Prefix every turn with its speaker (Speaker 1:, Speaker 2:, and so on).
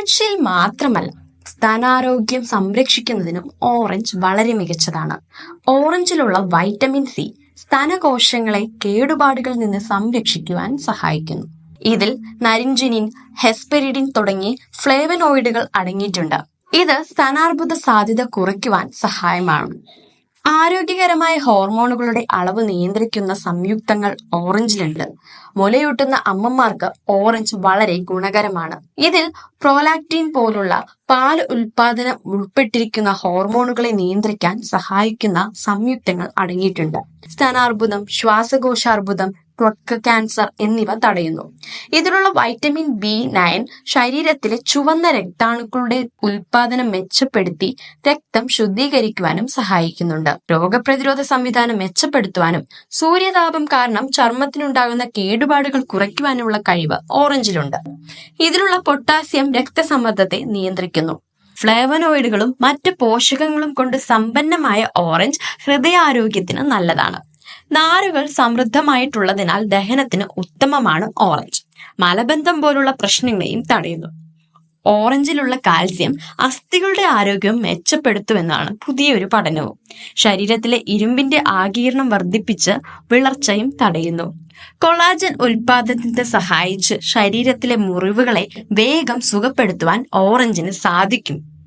Speaker 1: കാഴ്ചയിൽ മാത്രമല്ല, സ്ഥാനാരോഗ്യം സംരക്ഷിക്കുന്നതിനും ഓറഞ്ച് വളരെ മികച്ചതാണ്. ഓറഞ്ചിലുള്ള വൈറ്റമിൻ സി സ്തനകോശങ്ങളെ കേടുപാടുകളിൽ നിന്ന് സംരക്ഷിക്കുവാൻ സഹായിക്കുന്നു. ഇതിൽ നരിഞ്ചിനിൻ, ഹെസ്പെരിഡിൻ തുടങ്ങിയ ഫ്ലേവനോയിഡുകൾ അടങ്ങിയിട്ടുണ്ട്. ഇത് സ്തനാർബുദ സാധ്യത കുറയ്ക്കുവാൻ സഹായമാണ്. ആരോഗ്യകരമായ ഹോർമോണുകളുടെ അളവ് നിയന്ത്രിക്കുന്ന സംയുക്തങ്ങൾ ഓറഞ്ചിലുണ്ട്. മുലയൂട്ടുന്ന അമ്മമാർക്ക് ഓറഞ്ച് വളരെ ഗുണകരമാണ്. ഇതിൽ പ്രോലാക്റ്റിൻ പോലുള്ള പാൽ ഉൽപാദനം ഉൾപ്പെട്ടിരിക്കുന്ന ഹോർമോണുകളെ നിയന്ത്രിക്കാൻ സഹായിക്കുന്ന സംയുക്തങ്ങൾ അടങ്ങിയിട്ടുണ്ട്. സ്തനാർബുദം, ശ്വാസകോശാർബുദം, ത്വക്ക് ക്യാൻസർ എന്നിവ തടയുന്നു. ഇതിലുള്ള വൈറ്റമിൻ B9 ശരീരത്തിലെ ചുവന്ന രക്താണുക്കളുടെ ഉൽപാദനം മെച്ചപ്പെടുത്തി രക്തം ശുദ്ധീകരിക്കുവാനും സഹായിക്കുന്നുണ്ട്. രോഗപ്രതിരോധ സംവിധാനം മെച്ചപ്പെടുത്തുവാനും സൂര്യതാപം കാരണം ചർമ്മത്തിനുണ്ടാകുന്ന കേടുപാടുകൾ കുറയ്ക്കുവാനുമുള്ള കഴിവ് ഓറഞ്ചിലുണ്ട്. ഇതിലുള്ള പൊട്ടാസ്യം രക്തസമ്മർദ്ദത്തെ നിയന്ത്രിക്കുന്നു. ഫ്ലേവനോയിഡുകളും മറ്റ് പോഷകങ്ങളും കൊണ്ട് സമ്പന്നമായ ഓറഞ്ച് ഹൃദയാരോഗ്യത്തിന് നല്ലതാണ്. നാരുകൾ സമൃദ്ധമായിട്ടുള്ളതിനാൽ ദഹനത്തിന് ഉത്തമമാണ് ഓറഞ്ച്. മലബന്ധം പോലുള്ള പ്രശ്നങ്ങളെയും തടയുന്നു. ഓറഞ്ചിലുള്ള കാൽസ്യം അസ്ഥികളുടെ ആരോഗ്യം മെച്ചപ്പെടുത്തുമെന്നാണ് പുതിയൊരു പഠനവും. ശരീരത്തിലെ ഇരുമ്പിന്റെ ആഗീരണം വർദ്ധിപ്പിച്ച് വിളർച്ചയും തടയുന്നു. കൊളാജൻ ഉൽപാദനത്തെ സഹായിച്ച് ശരീരത്തിലെ മുറിവുകളെ വേഗം സുഖപ്പെടുത്തുവാൻ ഓറഞ്ചിന് സാധിക്കും.